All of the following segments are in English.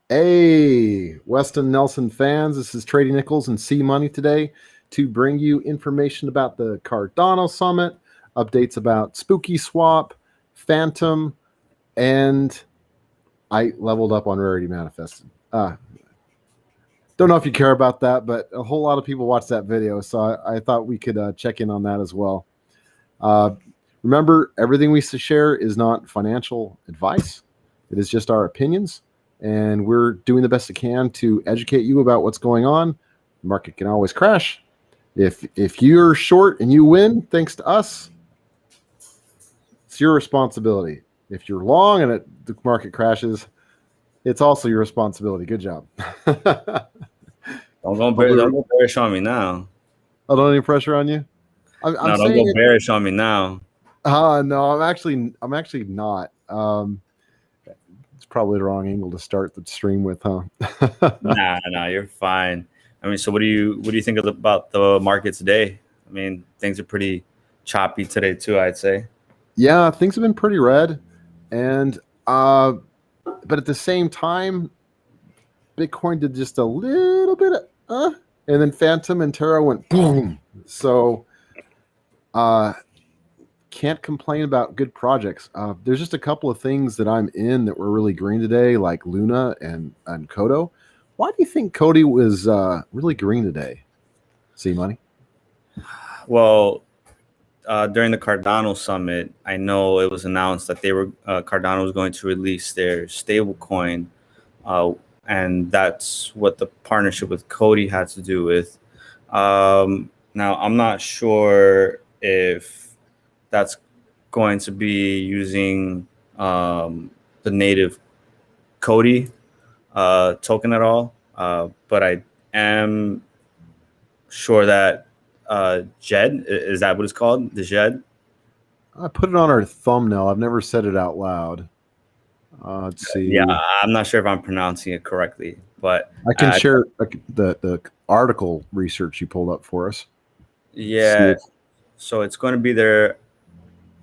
Hey, Weston Nelson fans, this is Trading Nichols and C Money today to bring you information about the Cardano Summit, updates about Spooky Swap, Fantom, and I leveled up on Rarity Manifested. Don't know if you care about that, but a whole lot of people watched that video, so I thought we could check in on that as well. Uh, Remember, everything we share is not financial advice. It is just our opinions, and we're doing the best we can to educate you about what's going on. The market can always crash. If you're short and you win, thanks to us, it's your responsibility. If you're long and the market crashes, it's also your responsibility. Good job. Don't go bearish on me now. I don't have any pressure on you. I'm No, don't saying go it. bearish on me now. No, I'm actually not. It's probably the wrong angle to start the stream with, huh? Nah, you're fine. I mean, so what do you think about the market today? I mean, things are pretty choppy today too, I'd say. Yeah, things have been pretty red, and but at the same time, Bitcoin did just a little bit of and then Fantom and Terra went boom. So can't complain about good projects. There's just a couple of things that I'm in that were really green today, like Luna and Kodo. Why do you think Coti was really green today? See money? Well, during the Cardano Summit, I know it was announced that Cardano was going to release their stablecoin, and that's what the partnership with Coti had to do with. Now, I'm not sure if that's going to be using the native Coti token at all, but I am sure that DJED, is that what it's called? The DJED? I put it on our thumbnail. I've never said it out loud. Let's see. Yeah, I'm not sure if I'm pronouncing it correctly, but I can share the article research you pulled up for us. Yeah, so it's going to be their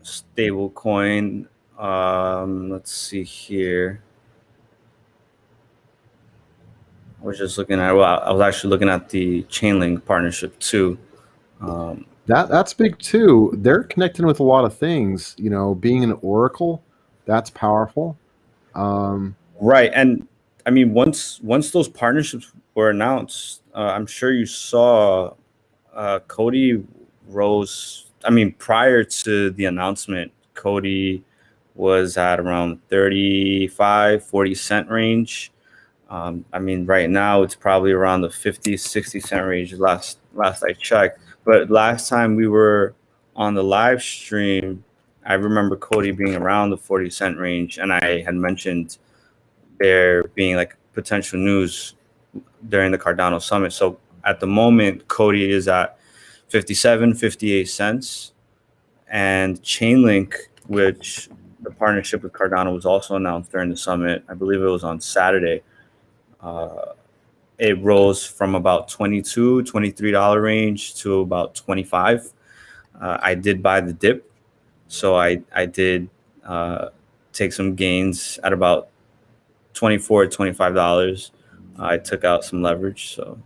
stable coin. Let's see here. I was just looking at. Well, I was actually looking at the Chainlink partnership too. That's big too. They're connecting with a lot of things. You know, being an oracle, that's powerful. Right, and I mean, once those partnerships were announced, I'm sure you saw Coti rose. I mean, prior to the announcement, Coti was at around 35-40 cent range. I mean, right now it's probably around the 50-60 cent range last I checked. But last time we were on the live stream, I remember Coti being around the 40 cent range, and I had mentioned there being like potential news during the Cardano Summit. So at the moment, Coti is at 57-58 cents, and Chainlink, which the partnership with Cardano was also announced during the summit. I believe it was on Saturday. It rose from about $22-23 range to about 25. I did buy the dip, so I did take some gains at about $24-25. I took out some leverage, so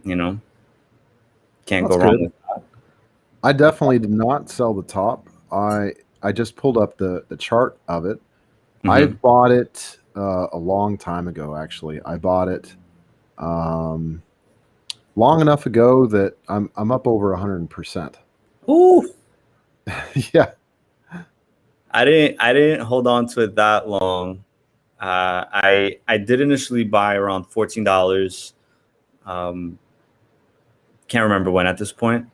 can't go wrong with that. I definitely did not sell the top. I just pulled up the chart of it. Mm-hmm. I bought it a long time ago. Actually, I bought it long enough ago that I'm up over 100%. Ooh. Yeah. I didn't hold on to it that long. I did initially buy around $14. Can't remember when at this point.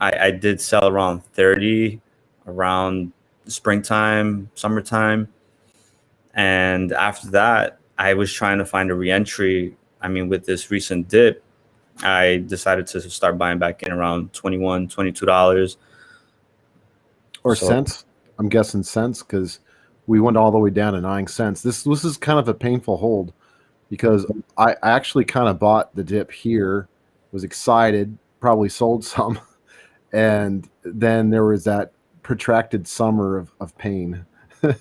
I did sell around 30 around springtime, summertime. And after that, I was trying to find a reentry. I mean, with this recent dip, I decided to start buying back in around $21, $22. Or cents. I'm guessing cents because we went all the way down to 9 cents. This is kind of a painful hold because I actually kind of bought the dip here, was excited, probably sold some, and then there was that protracted summer of pain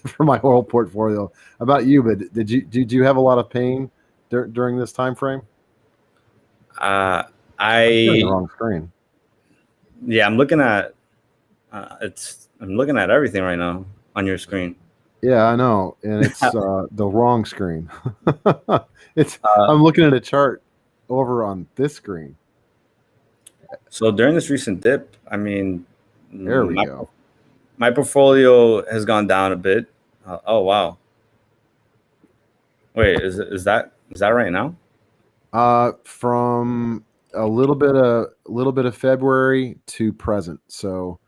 for my whole portfolio. About you, but did you have a lot of pain during this time frame? Uh, I'm sharing the I wrong screen. yeah, I'm looking at I'm looking at everything right now on your screen. Yeah, I know, and it's the wrong screen. It's Uh, I'm looking at a chart over on this screen. so during this recent dip, I mean, There we my go. my portfolio has gone down a bit. Oh wow! Wait, is that right now? From a little bit of February to present. So,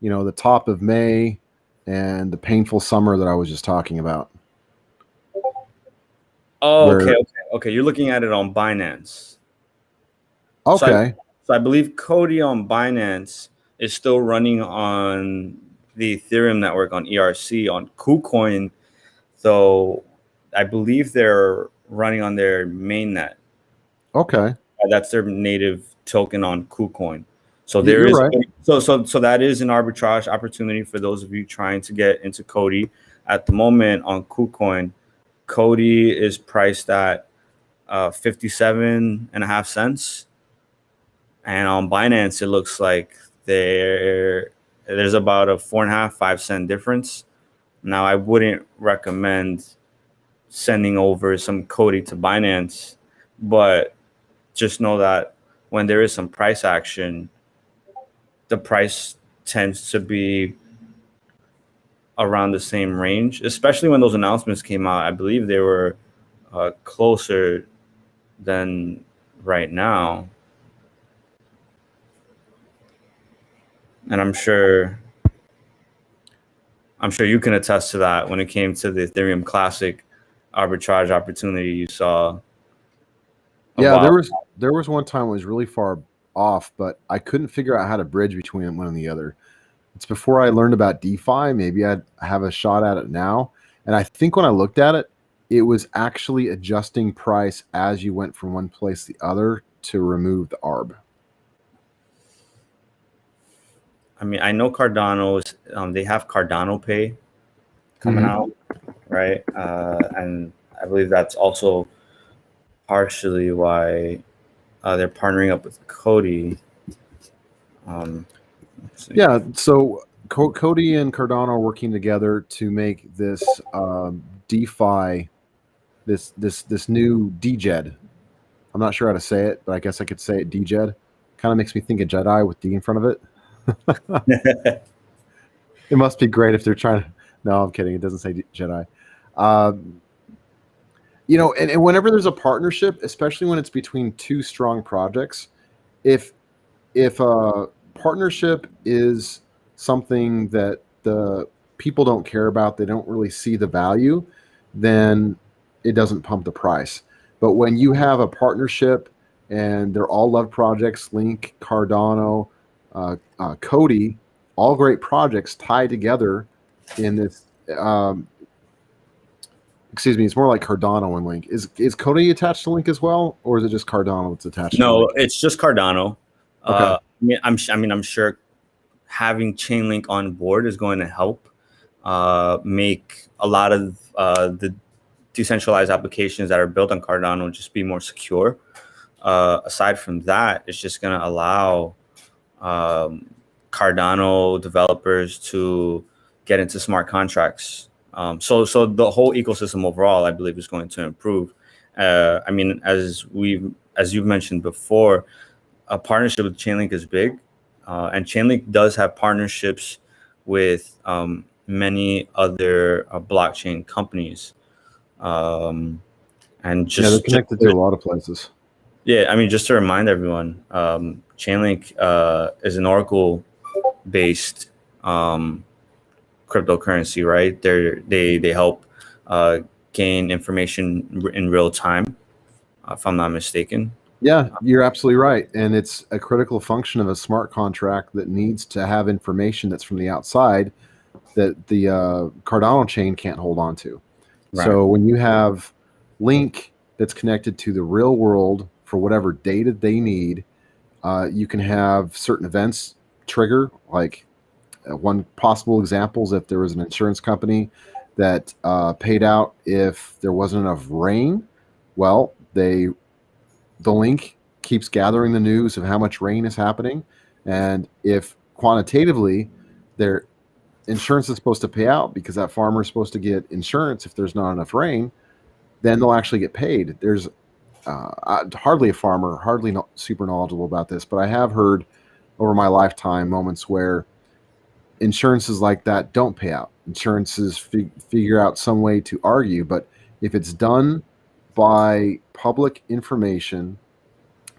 the top of May and the painful summer that I was just talking about. Oh, Where okay. You're looking at it on Binance. So I okay, so I believe Coti on Binance is still running on the Ethereum network on ERC on KuCoin, though I believe they're running on their mainnet. okay, That's their native token on KuCoin. So there you're is right. so that is an arbitrage opportunity for those of you trying to get into Coti. At the moment on KuCoin, Coti is priced at 57.5 cents, and on Binance it looks like there's about a 4.5 5 cent difference. Now I wouldn't recommend sending over some Coti to Binance, but just know that when there is some price action, the price tends to be around the same range, especially when those announcements came out. I believe they were closer than right now. And I'm sure you can attest to that when it came to the Ethereum Classic arbitrage opportunity you saw a Yeah, while. there was one time it was really far off, but I couldn't figure out how to bridge between one and the other. It's before I learned about DeFi. Maybe I'd have a shot at it now. And I think when I looked at it, it was actually adjusting price as you went from one place to the other to remove the ARB. I mean, I know Cardano's they have Cardano Pay coming Mhm. out, right? And I believe that's also partially why they're partnering up with Coti. Let's see. Yeah, so Cody and Cardano are working together to make this DeFi, this new DJED. I'm not sure how to say it, but I guess I could say it DJED. Kind of makes me think of Jedi with D in front of it. It must be great if they're trying to. No, I'm kidding. It doesn't say Jedi. Um, and whenever there's a partnership, especially when it's between two strong projects, if a partnership is something that the people don't care about, they don't really see the value, then it doesn't pump the price. But when you have a partnership and they're all love projects, Link, Cardano, Cody, all great projects tied together in this. Excuse me, it's more like Cardano and Link. Is Cody attached to Link as well, or is it just Cardano that's attached to No, Link? it's just Cardano. Okay. I'm sure having Chainlink on board is going to help make a lot of the decentralized applications that are built on Cardano just be more secure. Aside from that, it's just going to allow Cardano developers to get into smart contracts. So the whole ecosystem overall, I believe, is going to improve. I mean, as you've mentioned before, a partnership with Chainlink is big, and Chainlink does have partnerships with many other blockchain companies. And Yeah, they're just connected to a lot of places. yeah, I mean, just to remind everyone, Chainlink is an Oracle-based cryptocurrency, right? They help gain information in real time, if I'm not mistaken. Yeah, you're absolutely right. And it's a critical function of a smart contract that needs to have information that's from the outside that the Cardano chain can't hold on to. Right. So when you have Link that's connected to the real world for whatever data they need, you can have certain events trigger. Like one possible example is if there was an insurance company that paid out if there wasn't enough rain. Well, the link keeps gathering the news of how much rain is happening, and if quantitatively their insurance is supposed to pay out because that farmer is supposed to get insurance if there's not enough rain, then they'll actually get paid. There's hardly a farmer, hardly super knowledgeable about this, but I have heard over my lifetime moments where insurances like that don't pay out. Insurances figure out some way to argue, but if it's done by public information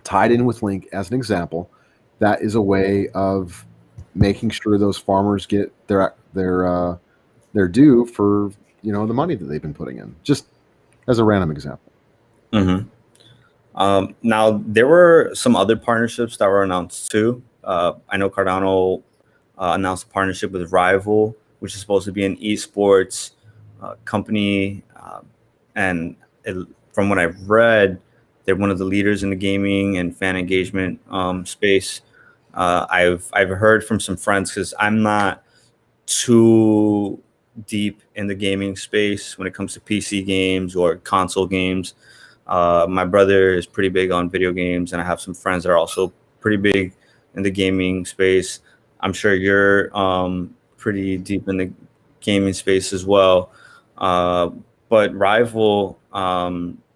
tied in with link, as an example, that is a way of making sure those farmers get their due for the money that they've been putting in. Just as a random example. Mm-hmm. Now there were some other partnerships that were announced too. I know Cardano announced a partnership with Rival, which is supposed to be an esports company, and from what I've read, they're one of the leaders in the gaming and fan engagement space. I've heard from some friends, because I'm not too deep in the gaming space when it comes to PC games or console games. My brother is pretty big on video games, and I have some friends that are also pretty big in the gaming space. I'm sure you're pretty deep in the gaming space as well. But Rival,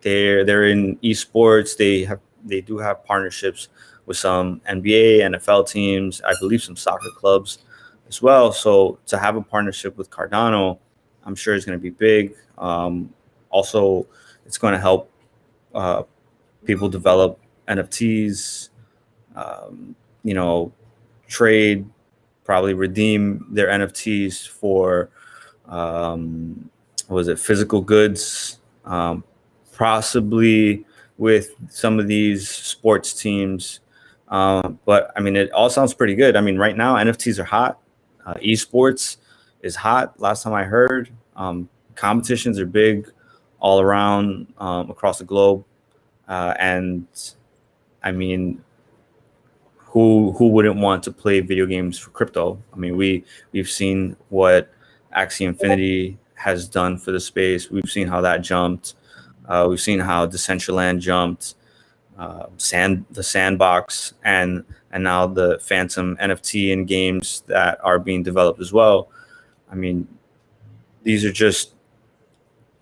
they're in esports. They do have partnerships with some NBA, NFL teams, I believe some soccer clubs as well. So to have a partnership with Cardano, I'm sure it's going to be big. Also, it's going to help people develop NFTs, trade, probably redeem their NFTs for physical goods, possibly with some of these sports teams. But I mean, it all sounds pretty good. I mean, right now NFTs are hot. Esports is hot. Last time I heard, competitions are big all around across the globe. And I mean, who wouldn't want to play video games for crypto? I mean, we've seen what Axie Infinity has done for the space. We've seen how that jumped. We've seen how Decentraland jumped, the Sandbox, and now the Fantom NFT and games that are being developed as well. I mean, these are just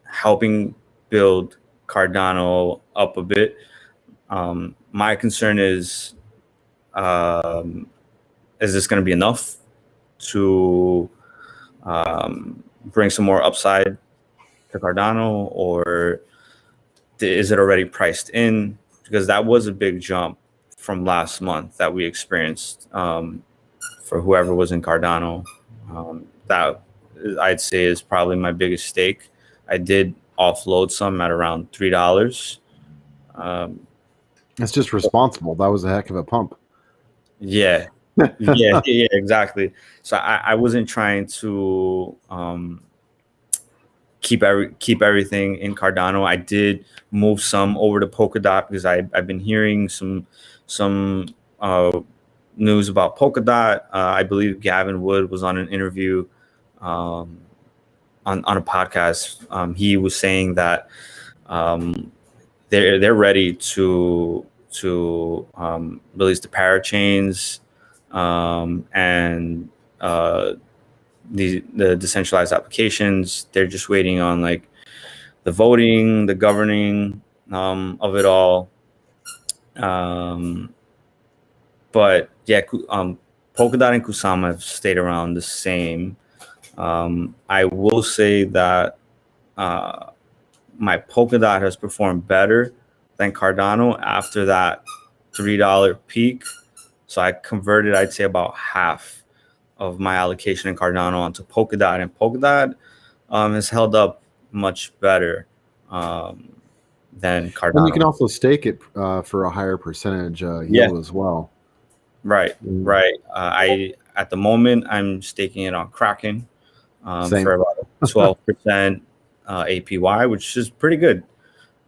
helping build Cardano up a bit. My concern is this going to be enough to bring some more upside to Cardano, or is it already priced in? Because that was a big jump from last month that we experienced for whoever was in Cardano. That I'd say is probably my biggest stake. I did offload some at around $3. That's just responsible. That was a heck of a pump. Yeah, yeah, exactly. So I wasn't trying to keep everything in Cardano. I did move some over to Polkadot because I've been hearing some news about Polkadot. I believe Gavin Wood was on an interview on a podcast. He was saying that they're ready to release the parachains and the decentralized applications. They're just waiting on like the voting, the governing of it all. But yeah, Polkadot and Kusama have stayed around the same. I will say that my Polkadot has performed better than Cardano after that $3 peak. So I converted, I'd say, about half of my allocation in Cardano onto Polkadot, and Polkadot has held up much better than Cardano. And you can also stake it for a higher percentage yield as well. Right, right. At the moment, I'm staking it on Kraken for about 12% APY, which is pretty good.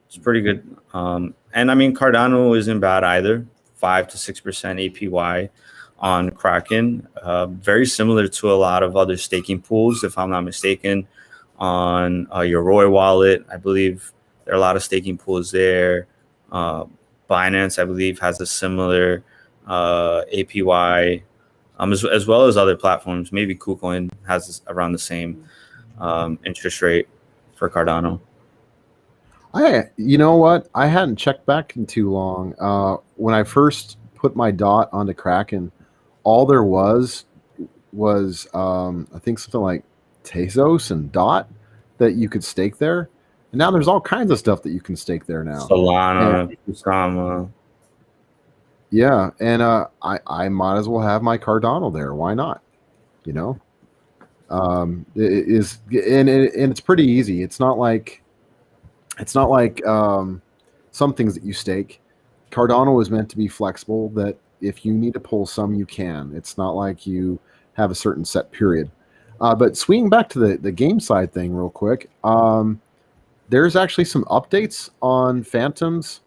It's pretty good. And I mean, Cardano isn't bad either. 5 to 6% APY on Kraken. Very similar to a lot of other staking pools, if I'm not mistaken, on your Roy wallet. I believe there are a lot of staking pools there. Binance, I believe, has a similar APY, as well as other platforms. Maybe KuCoin has around the same interest rate for Cardano. You know what? I hadn't checked back in too long. When I first put my DOT onto Kraken, all there was I think something like Tezos and DOT that you could stake there. And now there's all kinds of stuff that you can stake there now. Solana, Kusama. Yeah, and I might as well have my Cardano there. Why not? You know, it is, and it's pretty easy. It's not like some things that you stake. Cardano is meant to be flexible. That if you need to pull some, you can. It's not like you have a certain set period. But swinging back to the game side thing real quick, there's actually some updates on Fantom's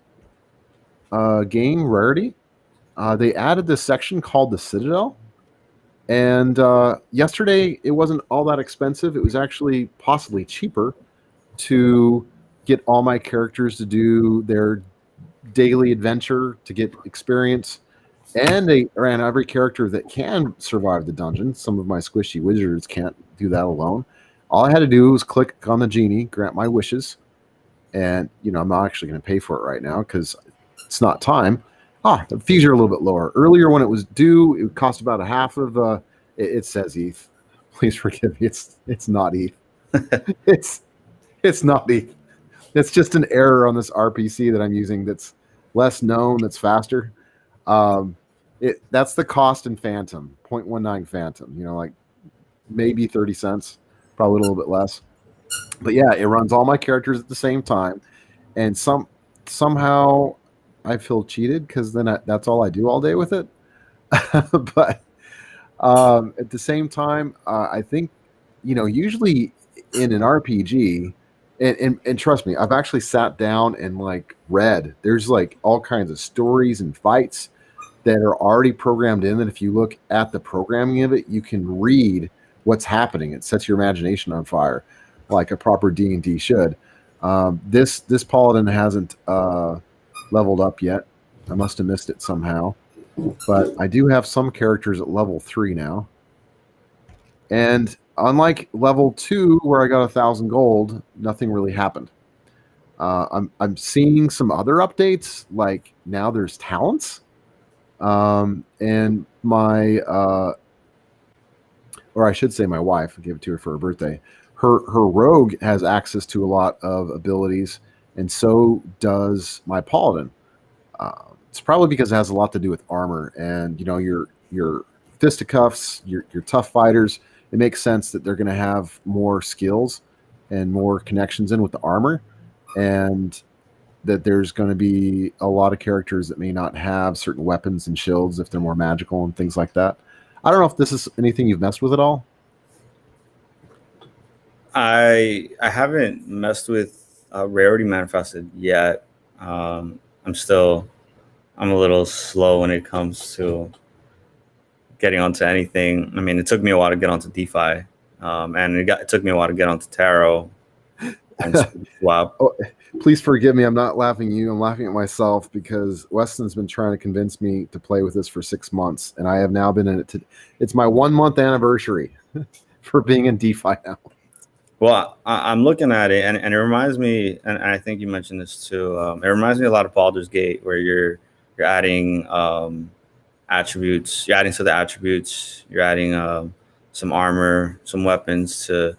game Rarity. They added this section called the Citadel. And yesterday, it wasn't all that expensive. It was actually possibly cheaper to get all my characters to do their daily adventure to get experience. And they ran every character that can survive the dungeon. Some of my squishy wizards can't do that alone. All I had to do was click on the genie, grant my wishes. And, I'm not actually going to pay for it right now because it's not time. The fees are a little bit lower. Earlier when it was due, it would cost about a half of it says ETH. Please forgive me. It's not ETH. it's not ETH. It's just an error on this RPC that I'm using that's less known, that's faster. That's the cost in Fantom, 0.19 Fantom, like maybe 30 cents, probably a little bit less. But yeah, it runs all my characters at the same time. And somehow I feel cheated because then that's all I do all day with it. But at the same time, I think, usually in an RPG, and trust me, I've actually sat down and read. There's all kinds of stories and fights that are already programmed in. And if you look at the programming of it, you can read what's happening. It sets your imagination on fire, like a proper D&D should. This paladin hasn't leveled up yet. I must have missed it somehow. But I do have some characters at level 3 now. And unlike level 2, where I got 1,000 gold, nothing really happened. I'm seeing some other updates, like now there's talents. And my, or I should say my wife, I gave it to her for her birthday. Her rogue has access to a lot of abilities, and so does my paladin. It's probably because it has a lot to do with armor and your fisticuffs, your tough fighters. It makes sense that they're going to have more skills and more connections in with the armor, and that there's going to be a lot of characters that may not have certain weapons and shields if they're more magical and things like that. I don't know if this is anything you've messed with at all. I haven't messed with Rarity Manifested yet. I'm a little slow when it comes to getting onto anything. I mean, it took me a while to get onto DeFi, and it took me a while to get onto Tarot and Swap. Oh, please forgive me. I'm not laughing at you. I'm laughing at myself because Weston's been trying to convince me to play with this for 6 months, and I have now been in it. It's my 1 month anniversary for being in DeFi now. Well, I'm looking at it, and it reminds me, and I think you mentioned this too. It reminds me a lot of Baldur's Gate, where you're adding attributes. You're adding to the attributes. You're adding some armor, some weapons to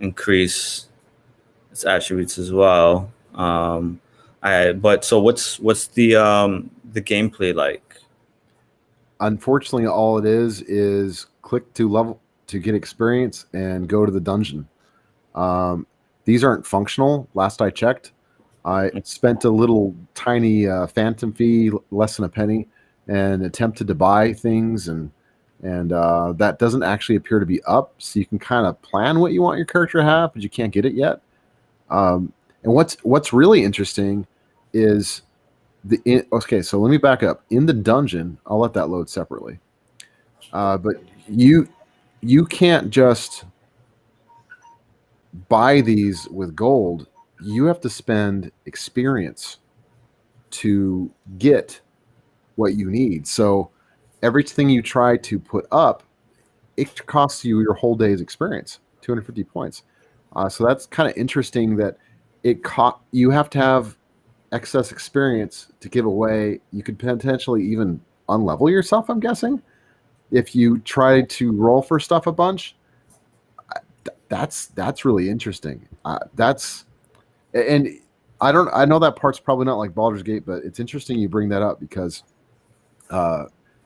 increase its attributes as well. So what's the gameplay like? Unfortunately, all it is click to level to get experience and go to the dungeon. These aren't functional. Last I checked, I spent a little tiny Fantom fee, less than a penny, and attempted to buy things, and that doesn't actually appear to be up. So you can kind of plan what you want your character to have, but you can't get it yet. And what's really interesting is okay. So let me back up. In the dungeon, I'll let that load separately. But you can't just buy these with gold. You have to spend experience to get what you need. So everything you try to put up, it costs you your whole day's experience, 250 points. So that's kind of interesting that you have to have excess experience to give away. You could potentially even unlevel yourself, I'm guessing, if you try to roll for stuff a bunch. That's really interesting. And I know that part's probably not like Baldur's Gate, but it's interesting you bring that up because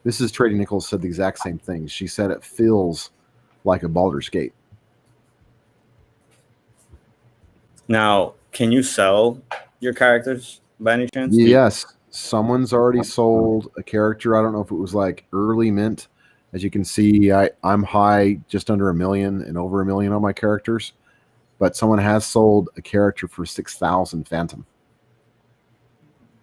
this is Trading Nichols said the exact same thing. She said it feels like a Baldur's Gate. Now, can you sell your characters by any chance? Yes, someone's already sold a character. I don't know if it was like early mint. As you can see, I'm high just under 1 million and over 1 million on my characters, but someone has sold a character for 6,000 Fantom.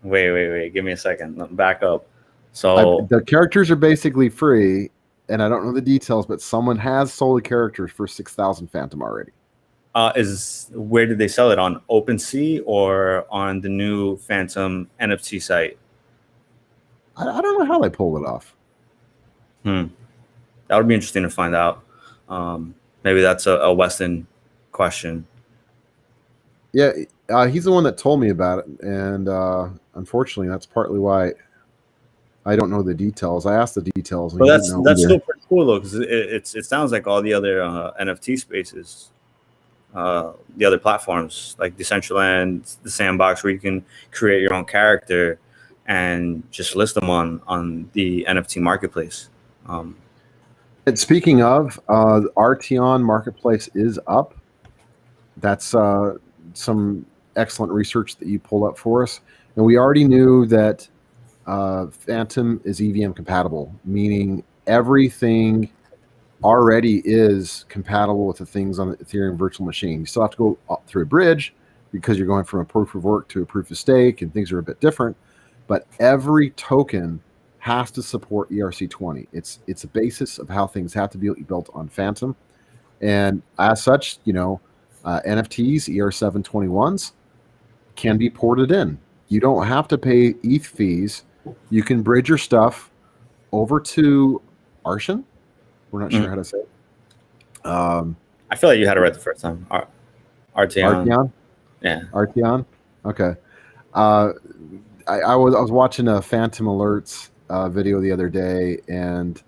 Wait. Give me a second. Back up. So the characters are basically free, and I don't know the details, but someone has sold a character for 6,000 Fantom already. Where did they sell it, on OpenSea or on the new Fantom NFT site? I don't know how they pulled it off. That would be interesting to find out. Maybe that's a Weston question. Yeah, he's the one that told me about it, and unfortunately, that's partly why I don't know the details. I asked the details. And but that's still pretty cool though, because it sounds like all the other NFT spaces, the other platforms like Decentraland, the Sandbox, where you can create your own character and just list them on the NFT marketplace. And speaking of, Arteon marketplace is up. That's some excellent research that you pulled up for us, and we already knew that Fantom is EVM compatible, meaning everything already is compatible with the things on the Ethereum virtual machine. You still have to go through a bridge because you're going from a proof of work to a proof of stake, and things are a bit different. But every token has to support ERC20. It's a basis of how things have to be built on Fantom, and as such, NFTs ER721s can be ported in. You don't have to pay ETH fees. You can bridge your stuff over to Arshan. We're not sure how to say it. I feel like you had it right the first time. Arteon. Yeah. Arteon. Okay. I was watching a Fantom Alerts video the other day, and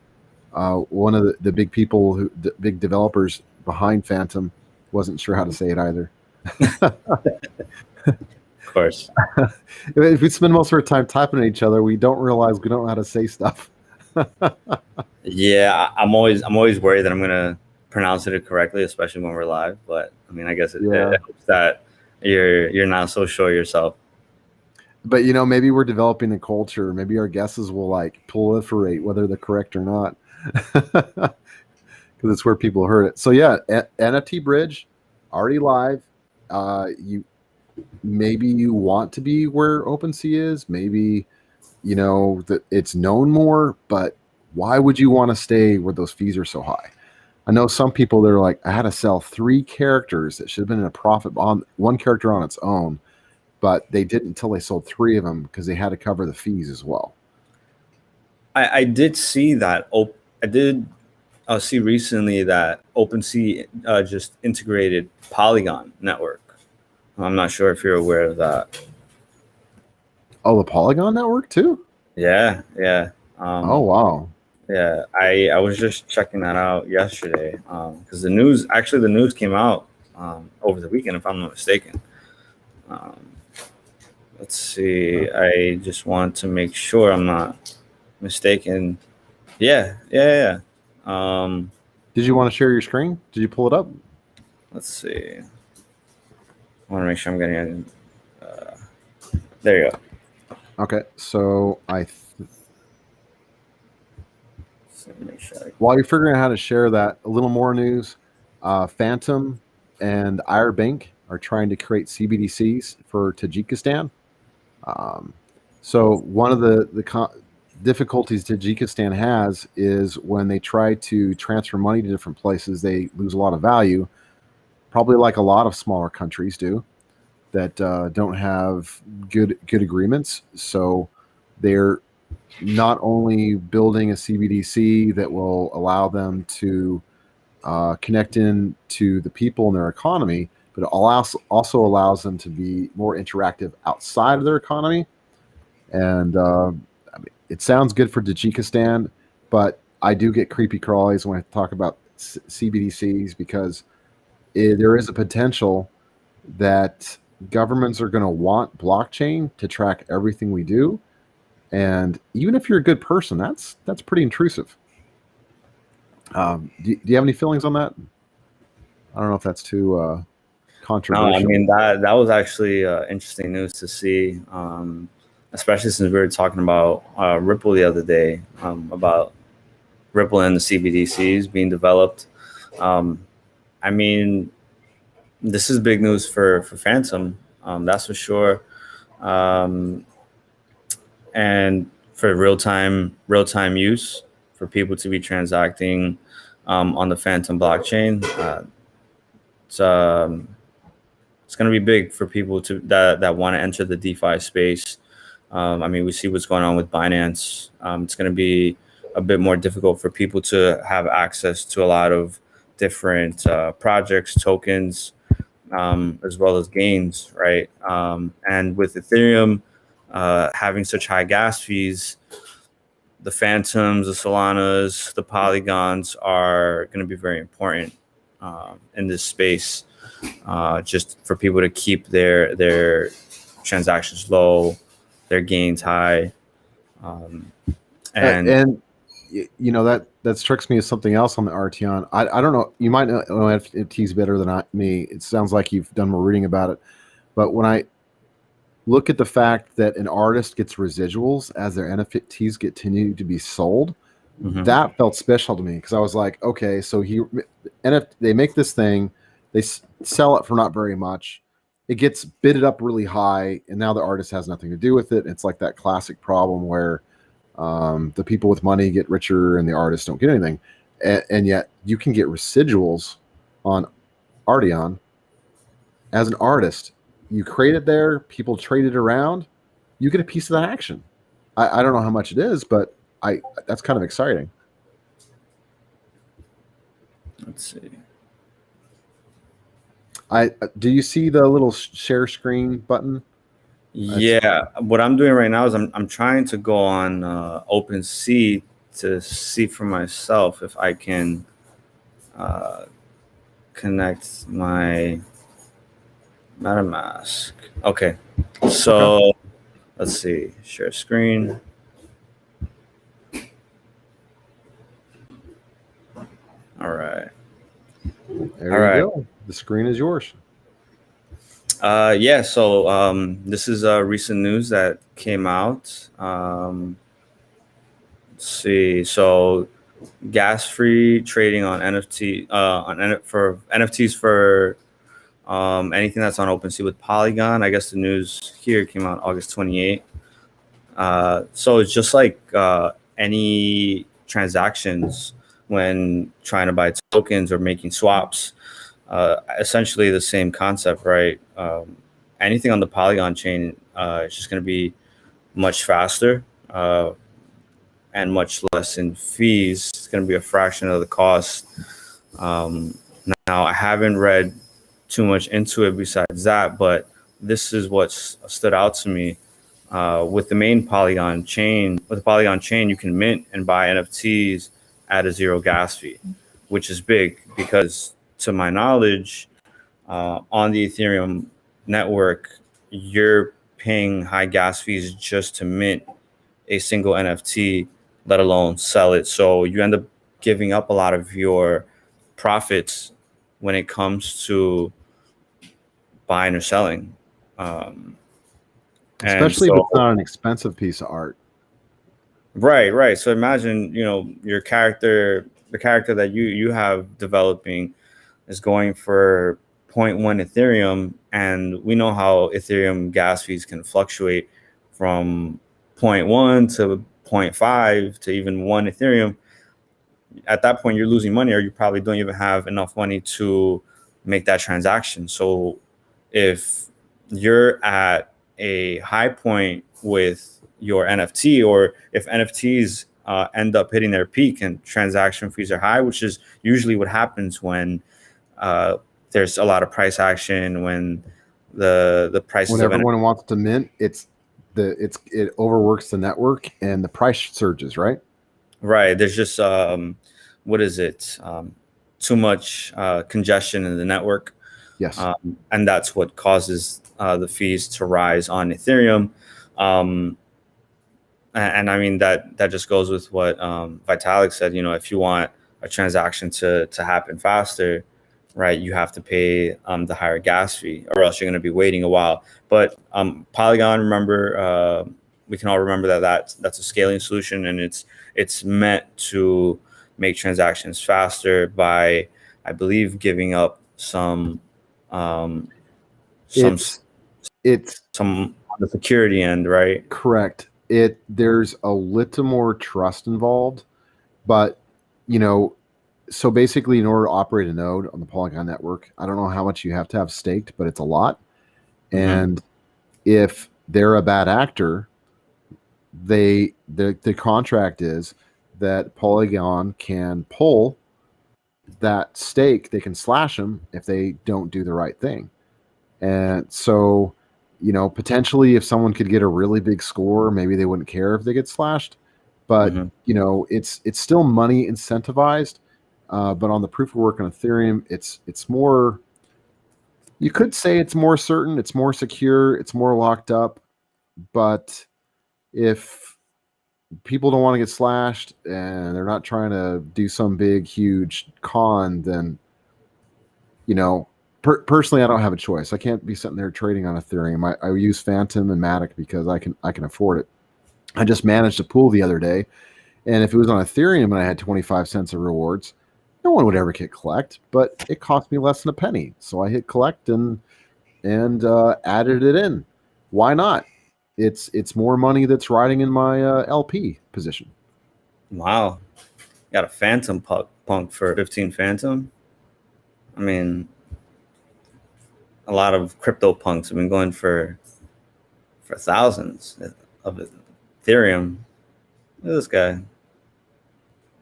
one of the big people, the big developers behind Fantom, wasn't sure how to say it either. Of course. If we spend most of our time typing at each other, we don't realize we don't know how to say stuff. Yeah, I'm always worried that I'm gonna pronounce it correctly, especially when we're live. But I mean, I guess it helps that you're not so sure yourself. But maybe we're developing a culture. Maybe our guesses will like proliferate, whether they're correct or not, because it's where people heard it. So yeah, NFT Bridge already live. Maybe you want to be where OpenSea is. Maybe that it's known more, but why would you want to stay where those fees are so high? I know some people, they're like, I had to sell 3 characters that should have been in a profit on one character on its own, but they didn't until they sold 3 of them because they had to cover the fees as well. I did see that. I did see recently that OpenSea just integrated Polygon network. I'm not sure if you're aware of that. Oh, the Polygon network too? Yeah. Oh, wow. Yeah, I was just checking that out yesterday because the news came out over the weekend, if I'm not mistaken. Let's see. I just want to make sure I'm not mistaken. Yeah. Did you want to share your screen? Did you pull it up? Let's see. I want to make sure I'm getting it. There you go. Okay, so while you're figuring out how to share that, a little more news. Fantom and Bank are trying to create CBDCs for Tajikistan. So one of the difficulties Tajikistan has is when they try to transfer money to different places, they lose a lot of value, probably like a lot of smaller countries do. that don't have good agreements. So they're not only building a CBDC that will allow them to connect in to the people in their economy, but it also allows them to be more interactive outside of their economy. And I mean, it sounds good for Tajikistan, but I do get creepy crawlies when I talk about CBDCs because there is a potential that governments are going to want blockchain to track everything we do. And even if you're a good person, that's pretty intrusive. Do you have any feelings on that? I don't know if that's too controversial. No, I mean that was actually interesting news to see, especially since we were talking about Ripple the other day, about Ripple and the CBDCs being developed. I mean, this is big news for Fantom, that's for sure, and for real time use for people to be transacting on the Fantom blockchain. It's going to be big for people that want to enter the DeFi space. I mean, we see what's going on with Binance. It's going to be a bit more difficult for people to have access to a lot of different projects, tokens, as well as gains, right? And with Ethereum having such high gas fees, the Fantoms, the Solanas, the Polygons are going to be very important in this space, just for people to keep their transactions low, their gains high, and you know that strikes me as something else on the Arteon. I don't know. You might know NFTs better than me. It sounds like you've done more reading about it. But when I look at the fact that an artist gets residuals as their NFTs continue to be sold, that felt special to me because I was like, okay, so they make this thing, they sell it for not very much, it gets bidded up really high, and now the artist has nothing to do with it. It's like that classic problem where the people with money get richer and the artists don't get anything, and yet you can get residuals on Arteon as an artist. You create it there, people trade it around, you get a piece of that action. I don't know how much it is, but that's kind of exciting. Let's see. Do you see the little share screen button? Yeah, what I'm doing right now is I'm trying to go on OpenSea to see for myself if I can connect my MetaMask. Okay, so let's see, share screen. All right. There you go. The screen is yours. Yeah, so this is recent news that came out. Let's see. So gas-free trading on for NFTs for anything that's on OpenSea with Polygon. I guess the news here came out August 28th. So it's just like any transactions when trying to buy tokens or making swaps. Essentially the same concept, right? Anything on the Polygon chain is just going to be much faster and much less in fees. It's going to be a fraction of the cost. Now, I haven't read too much into it besides that, but this is what stood out to me. With the main Polygon chain, you can mint and buy NFTs at a zero gas fee, which is big because, to my knowledge, on the Ethereum network, you're paying high gas fees just to mint a single NFT, let alone sell it. So you end up giving up a lot of your profits when it comes to buying or selling. Especially if it's not an expensive piece of art. Right. So imagine, your character, the character that you have developing is going for 0.1 Ethereum, and we know how Ethereum gas fees can fluctuate from 0.1 to 0.5 to even 1 Ethereum. At that point, you're losing money, or you probably don't even have enough money to make that transaction. So if you're at a high point with your NFT, or if NFTs end up hitting their peak and transaction fees are high, which is usually what happens when there's a lot of price action, when the prices When of everyone wants to mint, it overworks the network and the price surges, right? right, there's just what is it? Too much congestion in the network. Yes. And that's what causes the fees to rise on Ethereum. And I mean, that just goes with what Vitalik said. You know, if you want a transaction to happen faster, right, you have to pay the higher gas fee, or else you're going to be waiting a while. But Polygon, remember, we can all remember that's a scaling solution, and it's meant to make transactions faster by, I believe, giving up some on the security end, right? Correct. There's a little more trust involved, but you know, so basically in order to operate a node on the Polygon network, I don't know how much you have to have staked, but it's a lot. And if they're a bad actor, the contract is that Polygon can pull that stake, they can slash them if they don't do the right thing. And so, you know, potentially if someone could get a really big score, maybe they wouldn't care if they get slashed. But you know, it's still money incentivized. But on the proof of work on Ethereum, it's more, you could say it's more certain, it's more secure, it's more locked up. But if people don't want to get slashed and they're not trying to do some big, huge con, then, you know, personally, I don't have a choice. I can't be sitting there trading on Ethereum. I use Fantom and Matic because I can afford it. I just managed a pool the other day, and if it was on Ethereum and I had 25 cents of rewards, no one would ever hit collect, but it cost me less than a penny. So I hit collect and added it in. Why not? It's more money that's riding in my LP position. Wow. Got a Fantom punk for 15 Fantom. I mean, a lot of crypto punks have been going for thousands of Ethereum. Look at this guy.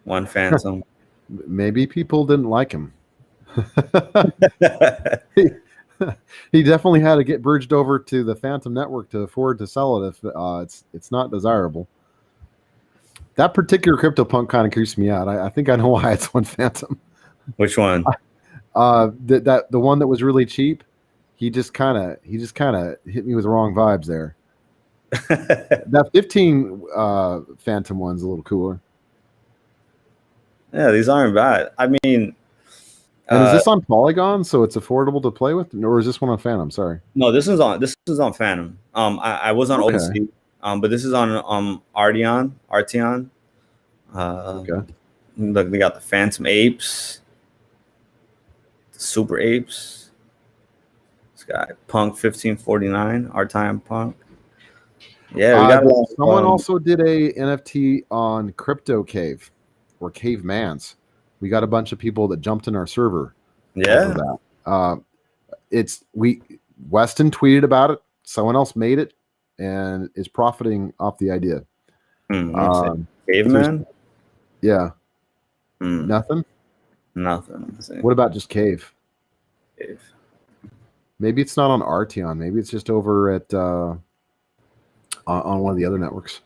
One Fantom. Maybe people didn't like him. He definitely had to get bridged over to the Fantom network to afford to sell it if it's not desirable. That particular CryptoPunk kind of creeps me out. I think I know why it's one Fantom. Which one? The one that was really cheap. He just kind of hit me with the wrong vibes there. That 15 Fantom one's a little cooler. Yeah, these aren't bad. I mean, and is this on Polygon, so it's affordable to play with, or is this one on Fantom? Sorry. No, this is on Fantom. I was on OpenSea, but this is on Arteon. Okay. Look, they got the Phantom Apes, the Super Apes. This guy, Punk 1549, Arteon Punk. Yeah, we got someone also did a NFT on Crypto Cave or Cavemans. We got a bunch of people that jumped in our server. Yeah. Weston tweeted about it. Someone else made it and is profiting off the idea. Caveman? Yeah. Nothing? Nothing. What about just Cave? Cave. Maybe it's not on Arteon. Maybe it's just over at on one of the other networks.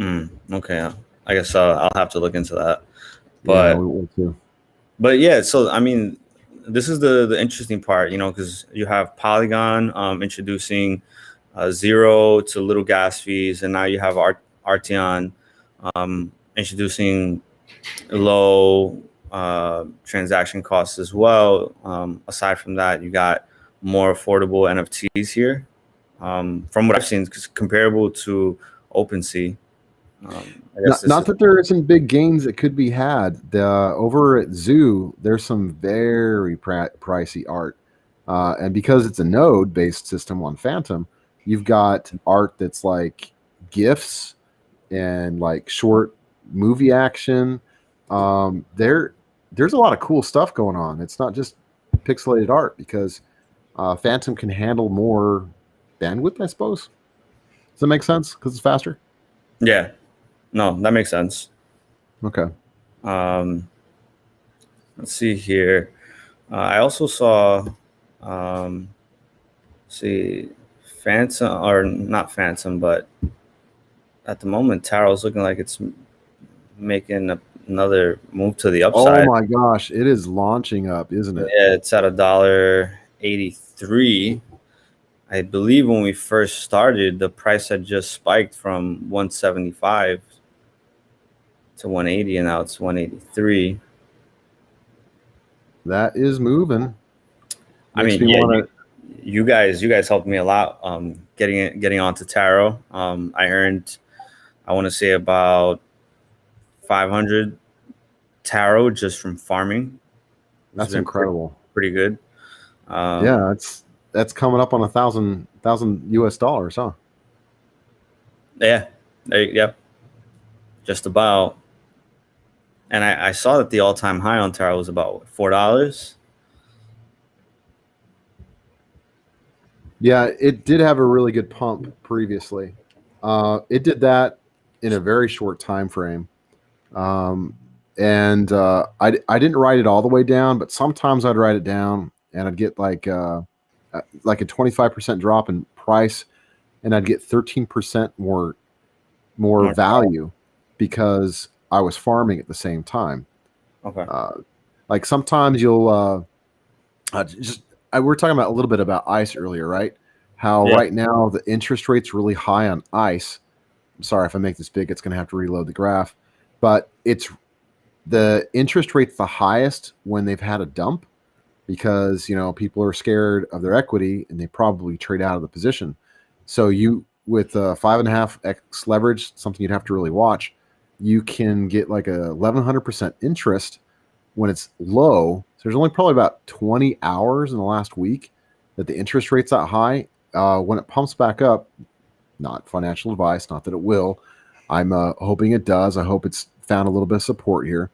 Okay. I guess I'll have to look into that. But yeah, we will too. But yeah, so I mean, this is the interesting part, you know, because you have Polygon introducing 0 to little gas fees, and now you have Arteon introducing low transaction costs as well. Aside from that, you got more affordable NFTs here, from what I've seen, comparable to OpenSea. Not that there isn't big gains that could be had. Over at Zoo, there's some very pricey art, and because it's a node-based system on Fantom, you've got art that's like GIFs and like short movie action. There's a lot of cool stuff going on. It's not just pixelated art because Fantom can handle more bandwidth, I suppose. Does that make sense? Because it's faster. Yeah. No, that makes sense. Okay. Let's see here. I also saw, see, Fantom, or not Fantom, but at the moment, Taro's looking like it's making another move to the upside. Oh my gosh, it is launching up, isn't it? Yeah, it's at $1.83. I believe when we first started, the price had just spiked from 175 to 180, and now it's 183. That is moving. I mean, yeah, you guys helped me a lot getting onto Taro. I earned, I want to say, about 500 Taro just from farming. That's incredible. Pretty good. Yeah, that's coming up on $1,000 US, huh? Yeah. Yep. Just about. And I saw that the all-time high on Taro was about $4. Yeah, it did have a really good pump previously. It did that in a very short time frame. And I didn't write it all the way down, but sometimes I'd write it down and I'd get like a 25% drop in price, and I'd get 13% more value because I was farming at the same time. Okay. Like sometimes you'll we're talking about a little bit about ICE earlier, right? How right now the interest rate's really high on ICE. I'm sorry if I make this big, it's going to have to reload the graph, but it's the interest rate's the highest when they've had a dump because, people are scared of their equity and they probably trade out of the position. So you, with 5.5x leverage, something you'd have to really watch, you can get like a 1,100% interest when it's low. So there's only probably about 20 hours in the last week that the interest rate's that high. When it pumps back up, not financial advice, not that it will. I'm hoping it does. I hope it's found a little bit of support here.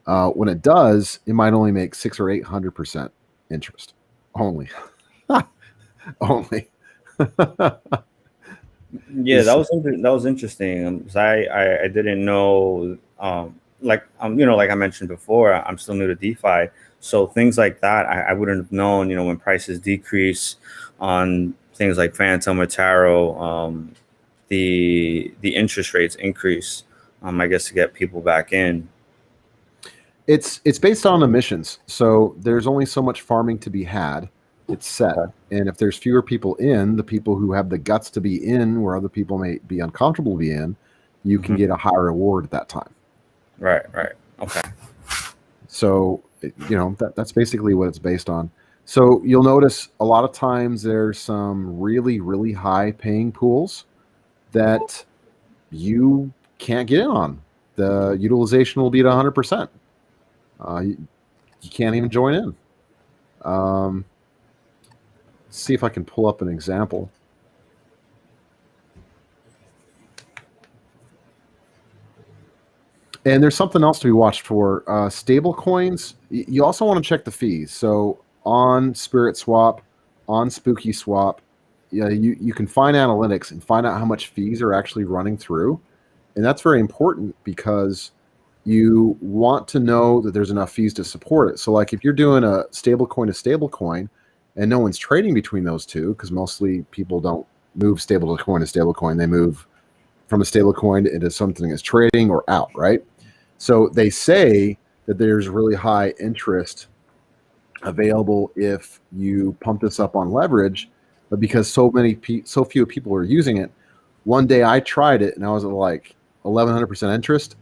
When it does, it might only make 600 or 800% interest. Only. Only. Yeah, that was interesting. 'Cause I didn't know. Like I mentioned before, I'm still new to DeFi, so things like that I wouldn't have known. When prices decrease on things like Fantom or Taro, the interest rates increase. I guess to get people back in. It's based on emissions, so there's only so much farming to be had. It's set, and if there's fewer people in, the people who have the guts to be in, where other people may be uncomfortable to be in, you can get a higher reward at that time. Right. Okay. So that's basically what it's based on. So you'll notice a lot of times there's some really, really high paying pools that you can't get in on. The utilization will be at 100%. You can't even join in. Let's see if I can pull up an example. And there's something else to be watched for. Stable coins, you also want to check the fees. So on Spirit Swap, on Spooky Swap, you can find analytics and find out how much fees are actually running through. And that's very important because you want to know that there's enough fees to support it. So like if you're doing a stable coin to stable coin and no one's trading between those two, because mostly people don't move stable coin to stable coin, they move from a stable coin into something that's trading or out, right? So they say that there's really high interest available if you pump this up on leverage, but because so few people are using it, one day I tried it and I was at like 1,100% interest.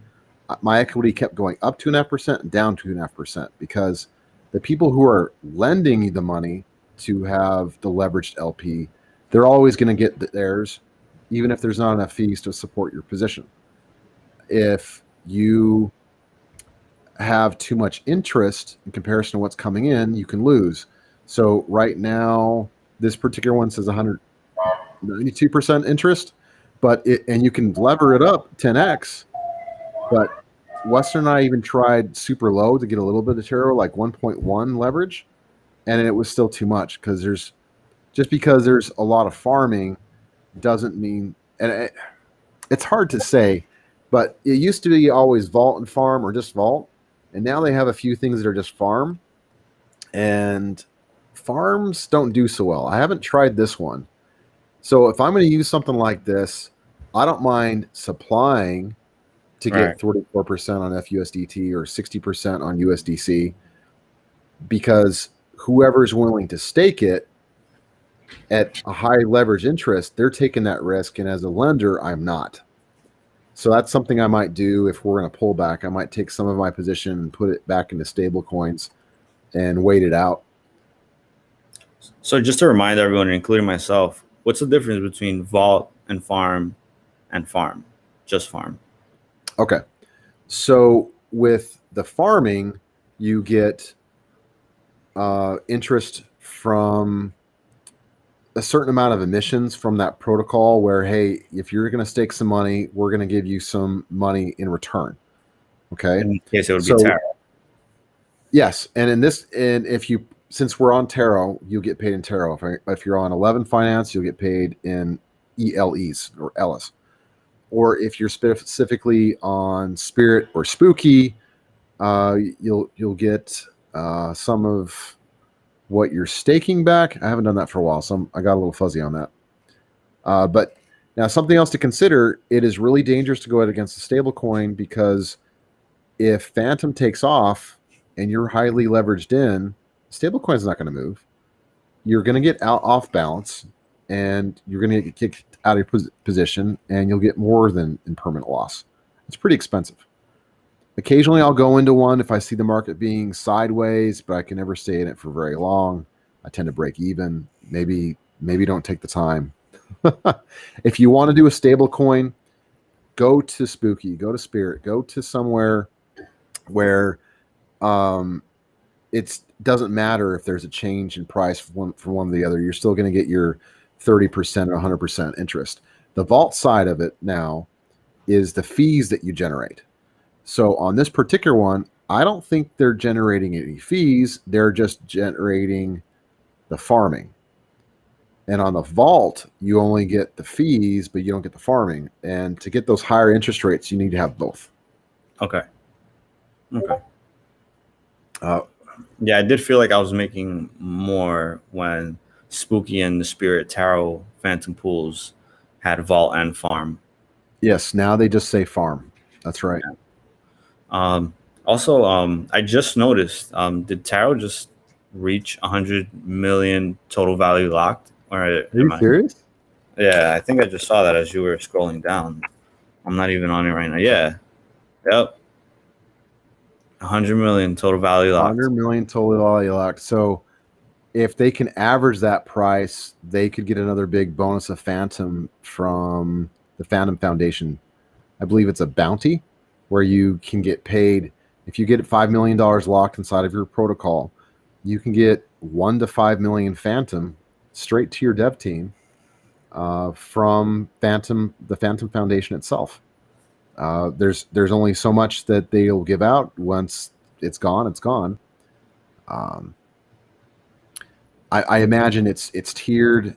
My equity kept going up 2.5% and down 2.5% because the people who are lending you the money to have the leveraged LP, they're always going to get theirs, even if there's not enough fees to support your position. If you have too much interest in comparison to what's coming in, you can lose. So right now, this particular one says 192% interest, and you can lever it up 10x. But Western and I even tried super low to get a little bit of Taro, like 1.1 leverage, and it was still too much because there's just because there's a lot of farming doesn't mean, it's hard to say, but it used to be always vault and farm or just vault. And now they have a few things that are just farm, and farms don't do so well. I haven't tried this one. So if I'm going to use something like this, I don't mind supplying to get 34% on FUSDT or 60% on USDC, because whoever's willing to stake it at a high leverage interest, they're taking that risk. And as a lender, I'm not. So that's something I might do if we're going to pull back. I might take some of my position and put it back into stable coins and wait it out. So just to remind everyone, including myself, what's the difference between vault and farm and farm? Just farm. Okay. So with the farming, you get interest from a certain amount of emissions from that protocol where, hey, if you're going to stake some money, we're going to give you some money in return. Okay. In case it would be Taro. Yes. And since we're on Taro, you'll get paid in Taro. If you're on 11 Finance, you'll get paid in ELEs or ELIS. Or if you're specifically on Spirit or Spooky, you'll get some of what you're staking back. I haven't done that for a while, so I got a little fuzzy on that. But now something else to consider, it is really dangerous to go out against a stable coin, because if Fantom takes off and you're highly leveraged in, stable coin is not going to move. You're going to get off balance, and you're going to get kicked out of your position, and you'll get more than in permanent loss. It's pretty expensive. Occasionally I'll go into one if I see the market being sideways, but I can never stay in it for very long. I tend to break even. Maybe don't take the time. If you want to do a stable coin, go to Spooky, go to Spirit, go to somewhere where it doesn't matter if there's a change in price from one to the other. You're still going to get your 30% or 100% interest. The vault side of it now is the fees that you generate. So on this particular one, I don't think they're generating any fees. They're just generating the farming. And on the vault, you only get the fees, but you don't get the farming. And to get those higher interest rates, you need to have both. Okay. Yeah, I did feel like I was making more when Spooky and the Spirit Taro Fantom pools had vault and farm. Yes, now they just say farm. That's right. Also, I just noticed, did Taro just reach 100 million total value locked? Or are you serious? Yeah, I think I just saw that as you were scrolling down. I'm not even on it right now. Yeah. Yep. 100 million total value locked. 100 million total value locked. So if they can average that price, they could get another big bonus of Fantom from the Fantom Foundation. I believe it's a bounty where you can get paid. If you get $5 million locked inside of your protocol, you can get 1 to 5 million Fantom straight to your dev team from Fantom, the Fantom Foundation itself. There's only so much that they'll give out. Once it's gone, it's gone. I imagine it's tiered.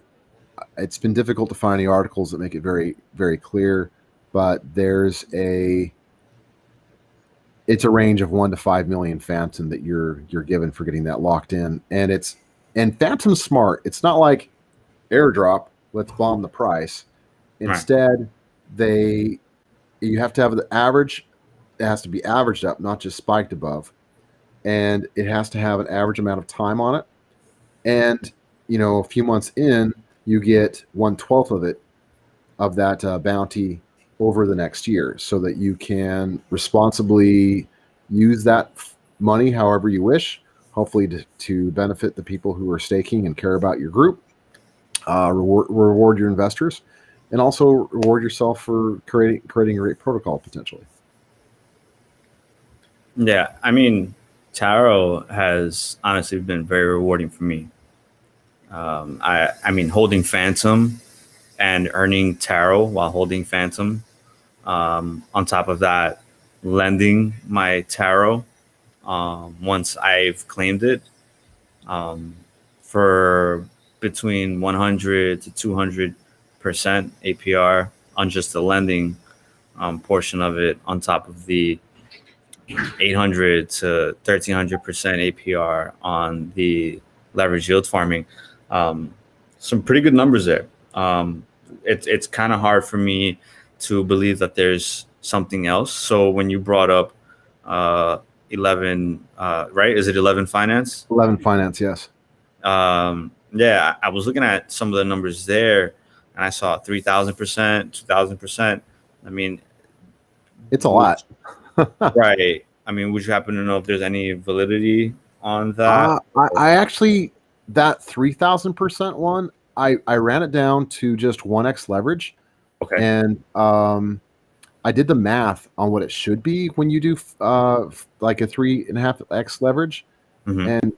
It's been difficult to find any articles that make it very, very clear, but it's a range of 1 to 5 million Fantom that you're given for getting that locked in. And Fantom's smart. It's not like airdrop, let's bomb the price. Instead, you have to have the average. It has to be averaged up, not just spiked above. And it has to have an average amount of time on it. And, a few months in, you get 1/12 of that bounty over the next year, so that you can responsibly use that money however you wish, hopefully to benefit the people who are staking and care about your group, reward your investors, and also reward yourself for creating a great protocol potentially. Yeah, I mean, Taro has honestly been very rewarding for me. I mean, holding Fantom and earning Taro while holding Fantom. On top of that, lending my Taro once I've claimed it. For between 100 to 200% APR on just the lending portion of it, on top of the 800 to 1300% APR on the leverage yield farming. Some pretty good numbers there. It's kind of hard for me to believe that there's something else. So when you brought up 11, right? Is it 11 Finance? 11 Finance, yes. Yeah, I was looking at some of the numbers there, and I saw 3,000%, 2,000%. I mean, it's a lot. Right. I mean, would you happen to know if there's any validity on that? I actually, that 3,000% one, I ran it down to just 1x leverage. Okay. And I did the math on what it should be when you do like a 3.5x leverage. Mm-hmm. And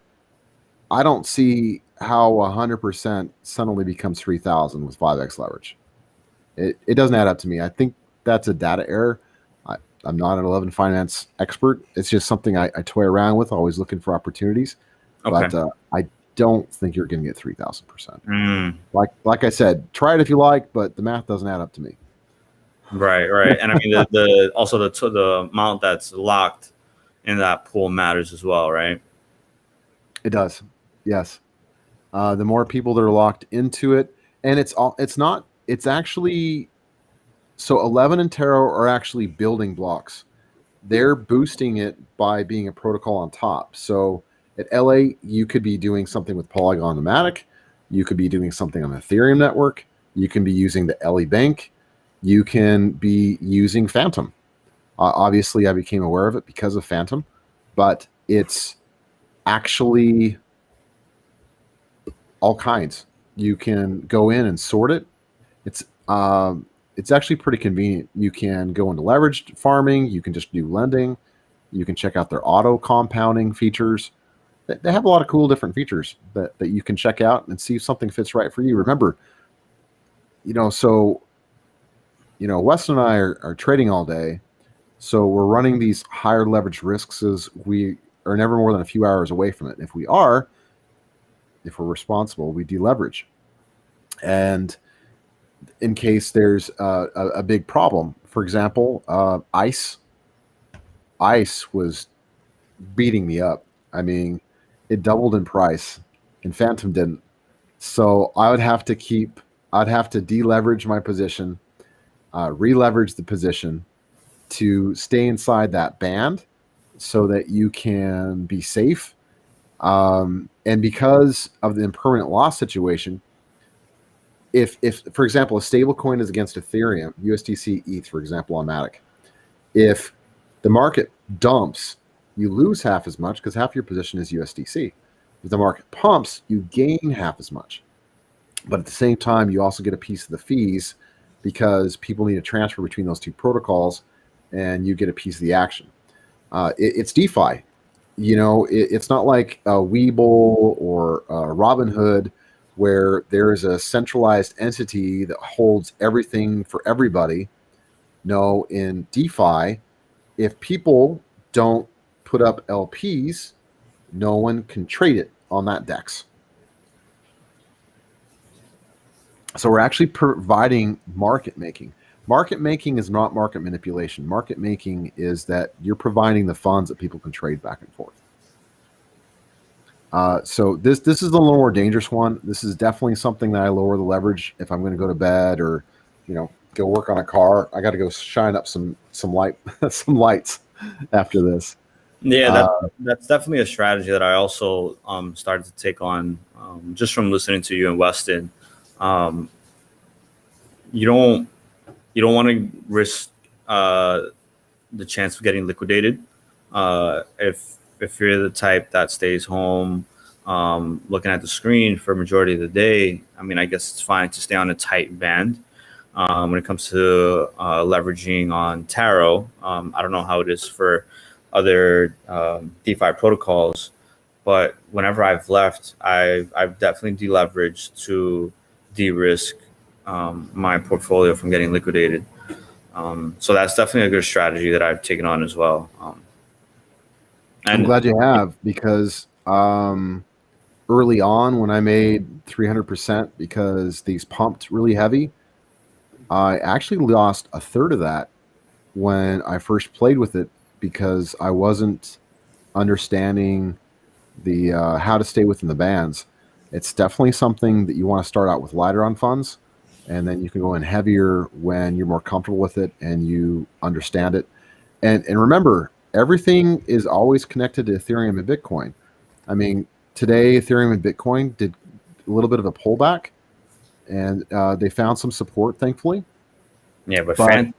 I don't see how 100% suddenly becomes 3,000 with 5x leverage. It doesn't add up to me. I think that's a data error. I'm not an 11 Finance expert. It's just something I toy around with, always looking for opportunities. Okay. But I don't think you're going to get 3,000%. Like I said, try it if you like, but the math doesn't add up to me. Right. And I mean, the amount that's locked in that pool matters as well, right? It does. Yes. The more people that are locked into it, and it's actually, so 11 and Taro are actually building blocks. They're boosting it by being a protocol on top. So at LA, you could be doing something with Polygon and Matic. You could be doing something on the Ethereum network. You can be using the LA Bank. You can be using Fantom. Obviously, I became aware of it because of Fantom, but it's actually all kinds. You can go in and sort it. It's actually pretty convenient. You can go into leveraged farming. You can just do lending. You can check out their auto compounding features. They have a lot of cool different features that you can check out and see if something fits right for you. Remember, Wes and I are trading all day. So we're running these higher leverage risks as we are never more than a few hours away from it. If we're responsible, we deleverage. And in case there's a big problem, for example, ICE was beating me up. I mean, it doubled in price and Fantom didn't. So I'd have to deleverage my position, re-leverage the position to stay inside that band so that you can be safe. And because of the impermanent loss situation, if for example, a stable coin is against Ethereum, USDC, ETH, for example, on Matic, if the market dumps, you lose half as much because half your position is USDC. If the market pumps, you gain half as much. But at the same time, you also get a piece of the fees because people need to transfer between those two protocols, and you get a piece of the action. It's DeFi. It's not like a Webull or Robinhood, where there is a centralized entity that holds everything for everybody. No, in DeFi, if people don't put up LPs, no one can trade it on that DEX. So we're actually providing market making. Market making is not market manipulation. Market making is that you're providing the funds that people can trade back and forth. So this is the little more dangerous one. This is definitely something that I lower the leverage if I'm going to go to bed or, go work on a car. I got to go shine up some light, some lights after this. Yeah, that's definitely a strategy that I also started to take on just from listening to you and Weston. You don't want to risk the chance of getting liquidated. If you're the type that stays home looking at the screen for a majority of the day, I mean, I guess it's fine to stay on a tight band. When it comes to leveraging on Taro, I don't know how it is for other DeFi protocols, but whenever I've left, I've definitely deleveraged to de-risk my portfolio from getting liquidated. So that's definitely a good strategy that I've taken on as well. I'm glad you have, because early on when I made 300% because these pumped really heavy. I actually lost a third of that when I first played with it because I wasn't understanding the how to stay within the bands. It's definitely something that you want to start out with lighter on funds, and then you can go in heavier when you're more comfortable with it and you understand it. And remember, everything is always connected to Ethereum and Bitcoin. I mean, today Ethereum and Bitcoin did a little bit of a pullback, and they found some support, thankfully. Yeah, but and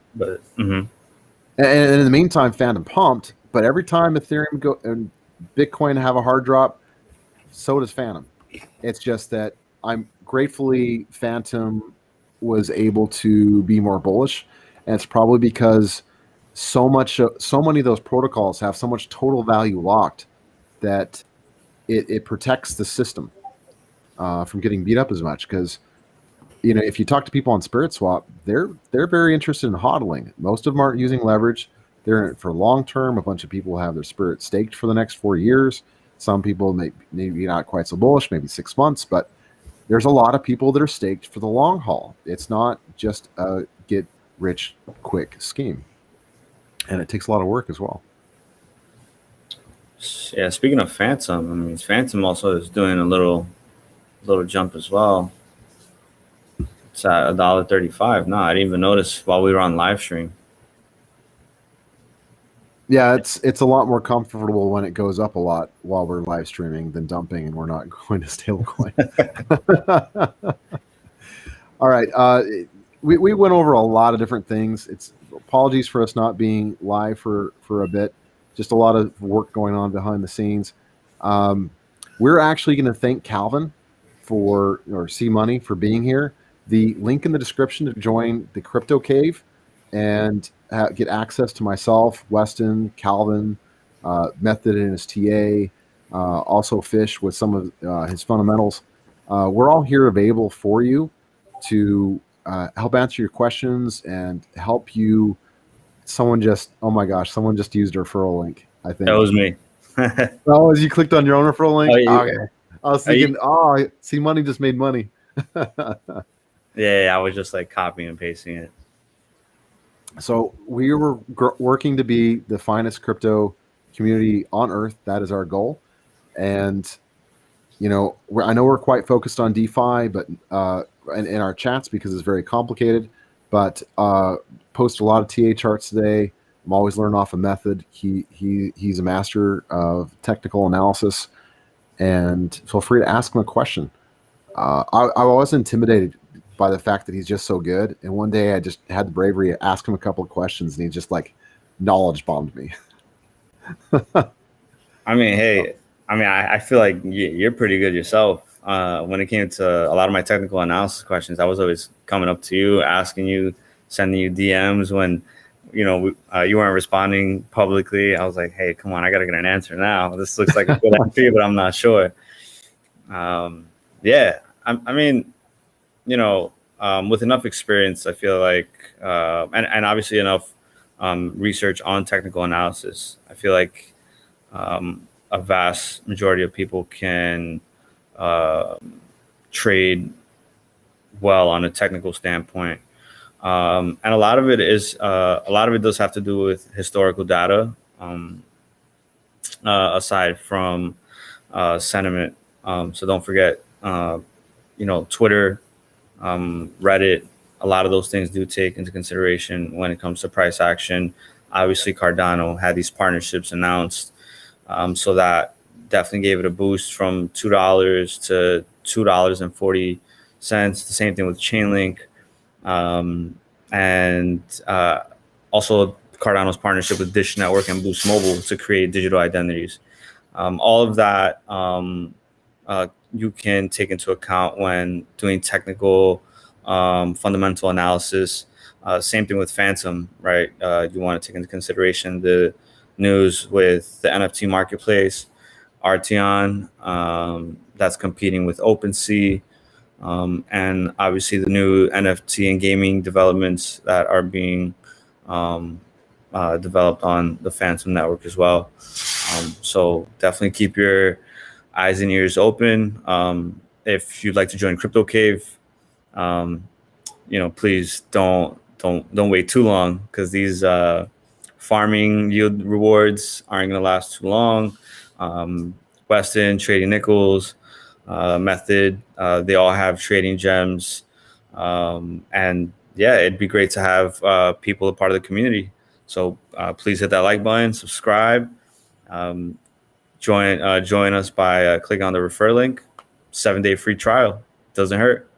in the meantime, Fantom pumped. But every time Ethereum and Bitcoin have a hard drop, so does Fantom. It's just that I'm gratefully Fantom was able to be more bullish, and it's probably because so many of those protocols have so much total value locked that it protects the system from getting beat up as much. Because if you talk to people on Spirit Swap, they're very interested in hodling. Most of them aren't using leverage. They're in it for long term. A bunch of people have their Spirit staked for the next 4 years. Some people maybe not quite so bullish, maybe 6 months, but there's a lot of people that are staked for the long haul. It's not just a get rich quick scheme, and it takes a lot of work as well. Yeah, speaking of Fantom, I mean, Fantom also is doing a little jump as well. It's at $1.35. No, I didn't even notice while we were on live stream. Yeah, it's a lot more comfortable when it goes up a lot while we're live streaming than dumping and we're not going to stablecoin. All right, we went over a lot of different things. It's apologies for us not being live for a bit. Just a lot of work going on behind the scenes. We're actually going to thank Calvin or C Money for being here. The link in the description to join the Crypto Cave and get access to myself, Weston, Calvin, Method and his TA, also Fish with some of his fundamentals. We're all here available for you to help answer your questions and help you. Someone just used a referral link. I think that was me. Oh, as you clicked on your own referral link? Oh, yeah. Okay. I was thinking, see, money just made money. Yeah, I was just like copying and pasting it. So we were working to be the finest crypto community on earth. That is our goal. And, I know we're quite focused on DeFi, but in our chats because it's very complicated, but post a lot of TA charts today. I'm always learning off a Method. He's a master of technical analysis, and feel free to ask him a question. I was intimidated by the fact that he's just so good. And one day I just had the bravery to ask him a couple of questions, and he just knowledge bombed me. I mean, hey, I feel like you're pretty good yourself. When it came to a lot of my technical analysis questions, I was always coming up to you, asking you, sending you DMs when, you weren't responding publicly. I was like, hey, come on, I got to get an answer now. This looks like a good answer, but I'm not sure. Yeah, I mean, with enough experience, I feel like, and obviously enough research on technical analysis, I feel like a vast majority of people can trade well on a technical standpoint. And a lot of it does have to do with historical data, aside from sentiment. So don't forget, Twitter, Reddit, a lot of those things do take into consideration when it comes to price action. Obviously, Cardano had these partnerships announced, so that definitely gave it a boost from $2 to $2.40. The same thing with Chainlink, and also Cardano's partnership with Dish Network and Boost Mobile to create digital identities. All of that you can take into account when doing technical fundamental analysis. Same thing with Fantom, right? You want to take into consideration the news with the NFT marketplace, Arteon, that's competing with OpenSea, and obviously the new NFT and gaming developments that are being developed on the Fantom network as well. So definitely keep your eyes and ears open. If you'd like to join Crypto Cave, please don't wait too long, because these farming yield rewards aren't going to last too long. Weston, Trading Nichols, Method, they all have trading gems. And yeah, it'd be great to have people a part of the community. So please hit that like button, subscribe, join us by clicking on the refer link. 7-day free trial. Doesn't hurt.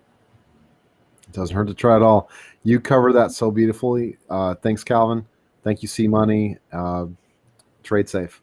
It doesn't hurt to try it all. You cover that so beautifully. Thanks, Calvin. Thank you, C Money. Trade safe.